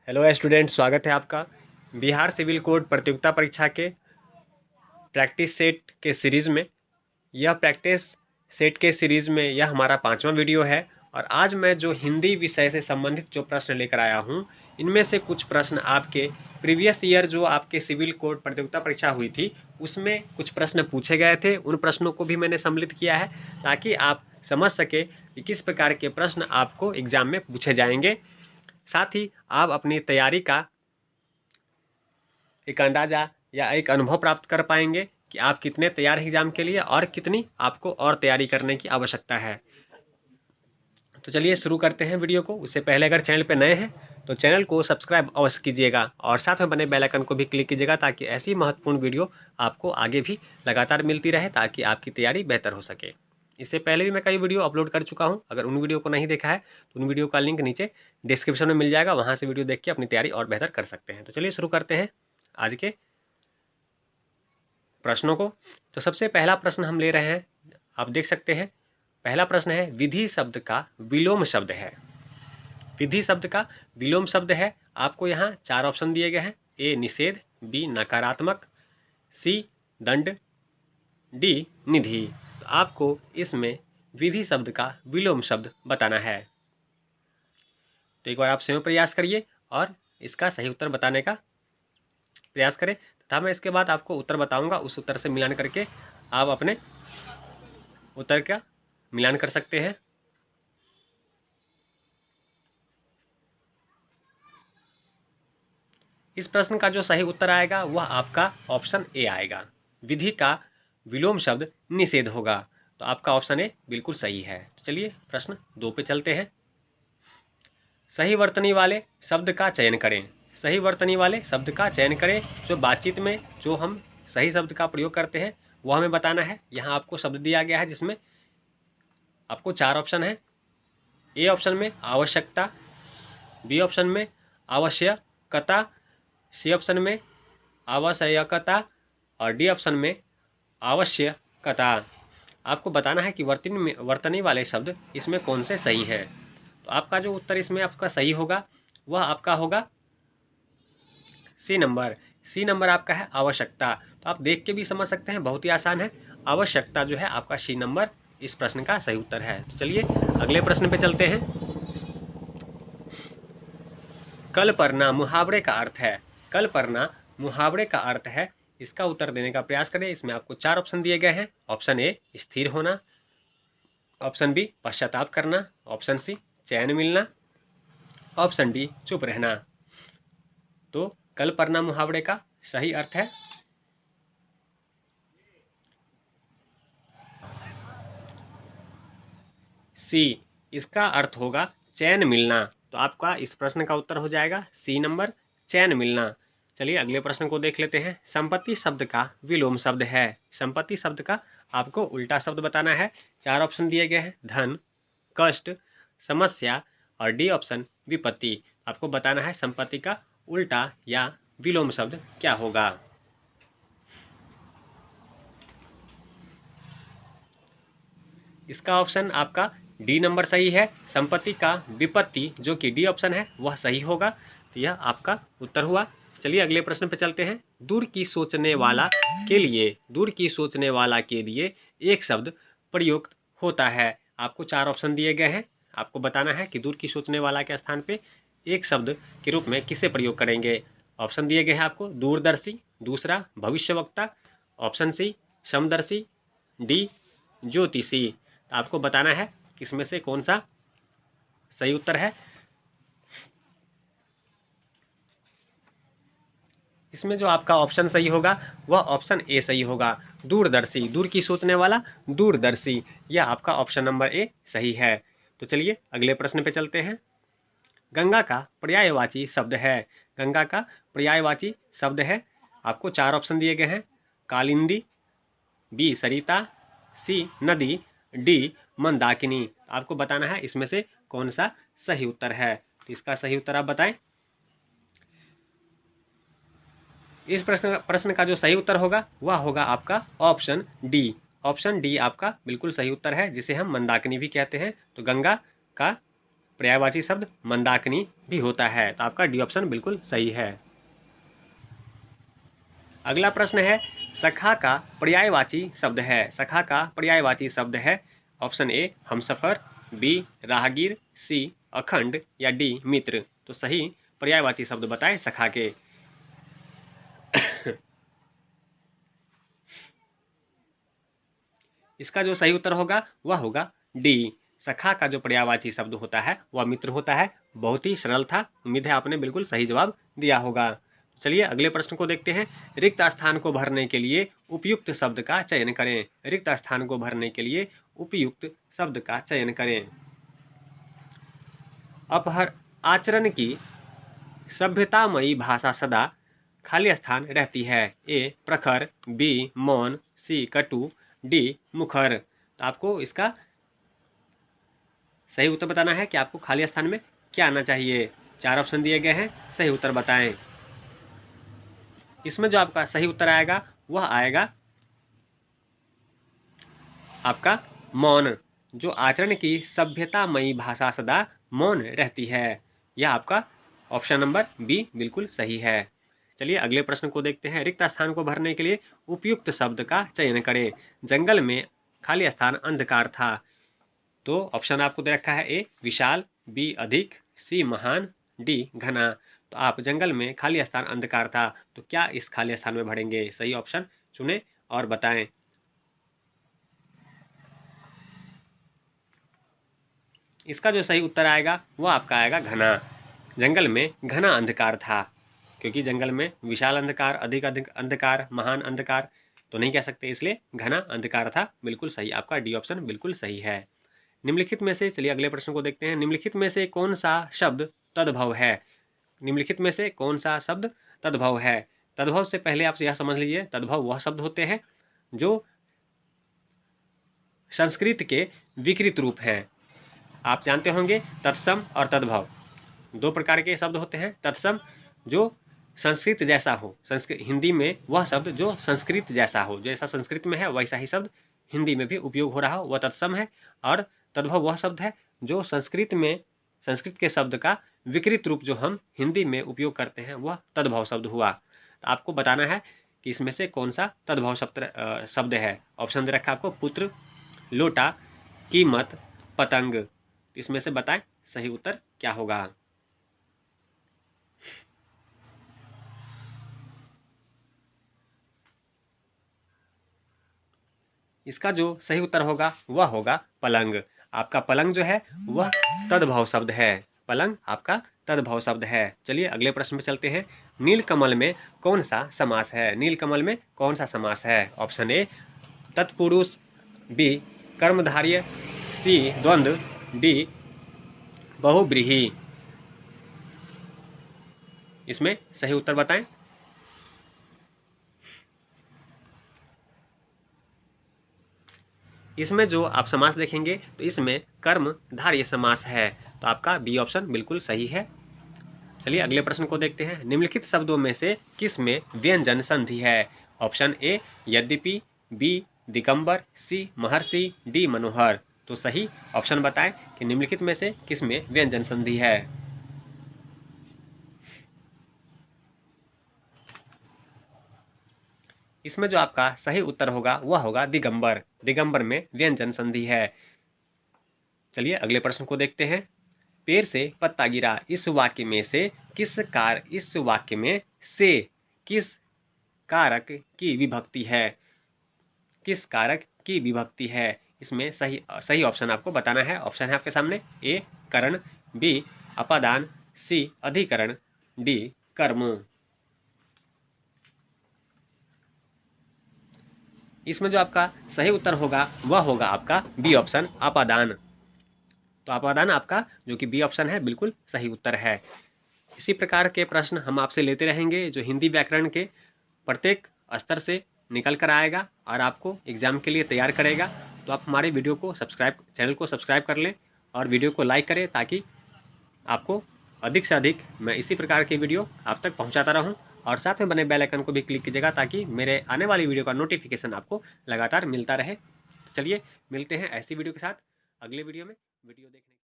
Hello student, स्वागत है आपका बिहार सिविल कोड प्रतियोगिता परीक्षा के प्रैक्टिस सेट के सीरीज़ में। यह प्रैक्टिस सेट के सीरीज़ में यह हमारा 5वां वीडियो है और आज मैं जो हिंदी विषय से संबंधित जो प्रश्न लेकर आया हूँ, इनमें से कुछ प्रश्न आपके प्रीवियस ईयर जो आपके सिविल कोड प्रतियोगिता परीक्षा हुई थी उसमें कुछ प्रश्न पूछे गए थे। उन प्रश्नों को भी मैंने सम्मिलित किया है ताकि आप समझ सके कि किस प्रकार के प्रश्न आपको एग्ज़ाम में पूछे जाएंगे। साथ ही आप अपनी तैयारी का एक अंदाज़ा या एक अनुभव प्राप्त कर पाएंगे कि आप कितने तैयार हैं एग्ज़ाम के लिए और कितनी आपको और तैयारी करने की आवश्यकता है। तो चलिए शुरू करते हैं वीडियो को। उससे पहले अगर चैनल पर नए हैं तो चैनल को सब्सक्राइब अवश्य कीजिएगा और साथ में बने बेल आइकन को भी क्लिक कीजिएगा ताकि ऐसी महत्वपूर्ण वीडियो आपको आगे भी लगातार मिलती रहे ताकि आपकी तैयारी बेहतर हो सके। इससे पहले भी मैं कई वीडियो अपलोड कर चुका हूं। अगर उन वीडियो को नहीं देखा है तो उन वीडियो का लिंक नीचे डिस्क्रिप्शन में मिल जाएगा, वहां से वीडियो देख के अपनी तैयारी और बेहतर कर सकते हैं। तो चलिए शुरू करते हैं आज के प्रश्नों को। तो सबसे पहला प्रश्न हम ले रहे हैं, आप देख सकते हैं। पहला प्रश्न है, विधि शब्द का विलोम शब्द है। विधि शब्द का विलोम शब्द है। आपको यहाँ 4 ऑप्शन दिए गए हैं। ए निषेध, बी नकारात्मक, सी दंड, डी निधि। तो आपको इसमें विधि शब्द का विलोम शब्द बताना है। तो एक बार आप स्वयं प्रयास करिए और इसका सही उत्तर बताने का प्रयास करें तथा मैं इसके बाद आपको उत्तर बताऊंगा। उस उत्तर से मिलान करके आप अपने उत्तर का मिलान कर सकते हैं। इस प्रश्न का जो सही उत्तर आएगा वह आपका ऑप्शन ए आएगा। विधि का विलोम शब्द निषेध होगा। तो आपका ऑप्शन ए बिल्कुल सही है। तो चलिए प्रश्न 2 पे चलते हैं। सही वर्तनी वाले शब्द का चयन करें। सही वर्तनी वाले शब्द का चयन करें। जो बातचीत में जो हम सही शब्द का प्रयोग करते हैं वो हमें बताना है। यहाँ आपको शब्द दिया गया है जिसमें आपको 4 ऑप्शन है। ए ऑप्शन में आवश्यकता, बी ऑप्शन में आवश्यकता, सी ऑप्शन में आवश्यकता और डी ऑप्शन में आवश्यकता। आपको बताना है कि वर्तनी वाले शब्द इसमें कौन से सही है। तो आपका जो उत्तर इसमें आपका सही होगा वह आपका होगा सी नंबर। सी नंबर आपका है आवश्यकता। तो आप देख के भी समझ सकते हैं, बहुत ही आसान है। आवश्यकता जो है आपका सी नंबर इस प्रश्न का सही उत्तर है। तो चलिए अगले प्रश्न पे चलते हैं। कल परना मुहावरे का अर्थ है। कल परना मुहावरे का अर्थ है। इसका उत्तर देने का प्रयास करें। इसमें आपको 4 ऑप्शन दिए गए हैं। ऑप्शन ए स्थिर होना, ऑप्शन बी पश्चाताप करना, ऑप्शन सी चैन मिलना, ऑप्शन डी चुप रहना। तो कल परना मुहावरे का सही अर्थ है सी। इसका अर्थ होगा चैन मिलना। तो आपका इस प्रश्न का उत्तर हो जाएगा सी नंबर, चैन मिलना। चलिए अगले प्रश्न को देख लेते हैं। संपत्ति शब्द का विलोम शब्द है। संपत्ति शब्द का आपको उल्टा शब्द बताना है। 4 ऑप्शन दिए गए हैं, धन, कष्ट, समस्या और डी ऑप्शन विपत्ति। आपको बताना है संपत्ति का उल्टा या विलोम शब्द क्या होगा। इसका ऑप्शन आपका डी नंबर सही है। संपत्ति का विपत्ति जो कि डी ऑप्शन है वह सही होगा। तो यह आपका उत्तर हुआ। चलिए अगले प्रश्न पे चलते हैं। दूर की सोचने वाला के लिए, दूर की सोचने वाला के लिए एक शब्द प्रयुक्त होता है। आपको 4 ऑप्शन दिए गए हैं। आपको बताना है कि दूर की सोचने वाला के स्थान पे एक शब्द के रूप में किसे प्रयोग करेंगे। ऑप्शन दिए गए हैं आपको, दूरदर्शी, दूसरा भविष्यवक्ता, ऑप्शन सी समदर्शी, डी ज्योतिषी। आपको बताना है किसमें से कौन सा सही उत्तर है। इसमें जो आपका ऑप्शन सही होगा वह ऑप्शन ए सही होगा, दूरदर्शी। दूर की सोचने वाला दूरदर्शी, यह आपका ऑप्शन नंबर ए सही है। तो चलिए अगले प्रश्न पे चलते हैं। गंगा का पर्यायवाची शब्द है। गंगा का पर्यायवाची शब्द है। आपको 4 ऑप्शन दिए गए हैं, कालिंदी, बी सरिता, सी नदी, डी मंदाकिनी। आपको बताना है इसमें से कौन सा सही उत्तर है। तो इसका सही उत्तर आप बताएं। इस प्रश्न का जो सही उत्तर होगा वह होगा आपका ऑप्शन डी। ऑप्शन डी आपका बिल्कुल सही उत्तर है, जिसे हम मंदाकिनी भी कहते हैं। तो गंगा का पर्यायवाची शब्द मंदाकिनी भी होता है। तो आपका डी ऑप्शन बिल्कुल सही है। अगला प्रश्न है, सखा का पर्यायवाची शब्द है। सखा का पर्यायवाची शब्द है ऑप्शन ए हमसफर, बी राहगीर, सी अखंड या डी मित्र। तो सही पर्यायवाची शब्द बताएं सखा के। इसका जो सही उत्तर होगा वह होगा डी। सखा का जो पर्यायवाची शब्द होता है वह मित्र होता है। बहुत ही सरल था, उम्मीद है आपने बिल्कुल सही जवाब दिया होगा। चलिए अगले प्रश्न को देखते हैं। रिक्त स्थान को भरने के लिए उपयुक्त शब्द का चयन करें। रिक्त स्थान को भरने के लिए उपयुक्त शब्द का चयन करें। अपहर आचरण की सभ्यतामयी भाषा सदा खाली स्थान रहती है। ए प्रखर, बी मौन, सी कटु, डी मुखर। तो आपको इसका सही उत्तर बताना है कि आपको खाली स्थान में क्या आना चाहिए। 4 ऑप्शन दिए गए हैं, सही उत्तर बताएं। इसमें जो आपका सही उत्तर आएगा वह आएगा आपका मौन। जो आचरण की सभ्यतामयी भाषा सदा मौन रहती है, यह आपका ऑप्शन नंबर बी बिल्कुल सही है। चलिए अगले प्रश्न को देखते हैं। रिक्त स्थान को भरने के लिए उपयुक्त शब्द का चयन करें। जंगल में खाली स्थान अंधकार था। तो ऑप्शन आपको दे रखा है, ए विशाल, बी अधिक, सी महान, डी घना। तो आप जंगल में खाली स्थान अंधकार था, तो क्या इस खाली स्थान में भरेंगे? सही ऑप्शन चुनें और बताएं। इसका जो सही उत्तर आएगा वह आपका आएगा घना। जंगल में घना अंधकार था, क्योंकि जंगल में विशाल अंधकार, अधिक अंधकार, महान अंधकार तो नहीं कह सकते, इसलिए घना अंधकार था। बिल्कुल सही, आपका डी ऑप्शन बिल्कुल सही है। निम्नलिखित में से, चलिए अगले प्रश्न को देखते हैं। निम्नलिखित में से कौन सा शब्द तद्भव है? निम्नलिखित में से कौन सा शब्द तद्भव है? तद्भव से पहले आप यह समझ लीजिए, तद्भव वह शब्द होते हैं जो संस्कृत के विकृत रूप हैं। आप जानते होंगे तत्सम और तद्भव 2 प्रकार के शब्द होते हैं। तत्सम जो संस्कृत जैसा हो, संस्कृत हिंदी में वह शब्द जो संस्कृत जैसा हो, जैसा संस्कृत में है वैसा ही शब्द हिंदी में भी उपयोग हो रहा हो, वह तत्सम है। और तद्भव वह शब्द है जो संस्कृत में, संस्कृत के शब्द का विकृत रूप जो हम हिंदी में उपयोग करते हैं वह तद्भव शब्द हुआ। तो आपको बताना है कि इसमें से कौन सा तद्भव शब्द है। ऑप्शन दे रखा है आपको, पुत्र, लोटा, कीमत, पतंग। इसमें से बताएं सही उत्तर क्या होगा। इसका जो सही उत्तर होगा वह होगा पलंग। आपका पलंग जो है वह तद्भव शब्द है। पलंग आपका तद्भव शब्द है। चलिए अगले प्रश्न में चलते हैं। नीलकमल में कौन सा समास है? नीलकमल में कौन सा समास है? ऑप्शन ए तत्पुरुष, बी कर्मधारय, सी द्वंद्व, डी बहुव्रीहि। इसमें सही उत्तर बताएं। इसमें जो आप समास देखेंगे तो इसमें कर्मधारय समास है। तो आपका बी ऑप्शन बिल्कुल सही है। चलिए अगले प्रश्न को देखते हैं। निम्नलिखित शब्दों में से किस में व्यंजन संधि है? ऑप्शन ए यद्यपि, बी दिगंबर, सी महर्षि, डी मनोहर। तो सही ऑप्शन बताएं कि निम्नलिखित में से किस में व्यंजन संधि है। इसमें जो आपका सही उत्तर होगा वह होगा दिगंबर। दिगंबर में व्यंजन संधि है। चलिए अगले प्रश्न को देखते हैं। पेड़ से पत्ता गिरा, इस वाक्य में से इस वाक्य में से किस कारक की विभक्ति है? किस कारक की विभक्ति है? इसमें सही ऑप्शन आपको बताना है। ऑप्शन है आपके सामने, ए करण, बी अपादान, सी अधिकरण, डी कर्म। इसमें जो आपका सही उत्तर होगा वह होगा आपका बी ऑप्शन अपादान। तो अपादान आपका जो कि बी ऑप्शन है बिल्कुल सही उत्तर है। इसी प्रकार के प्रश्न हम आपसे लेते रहेंगे जो हिंदी व्याकरण के प्रत्येक स्तर से निकल कर आएगा और आपको एग्जाम के लिए तैयार करेगा। तो आप हमारे वीडियो को चैनल को सब्सक्राइब कर लें और वीडियो को लाइक करें, ताकि आपको अधिक से अधिक मैं इसी प्रकार के वीडियो आप तक पहुंचाता रहूं। और साथ में बने बेल आइकन को भी क्लिक कीजिएगा, ताकि मेरे आने वाली वीडियो का नोटिफिकेशन आपको लगातार मिलता रहे। चलिए मिलते हैं ऐसी वीडियो के साथ अगले वीडियो में। वीडियो देखने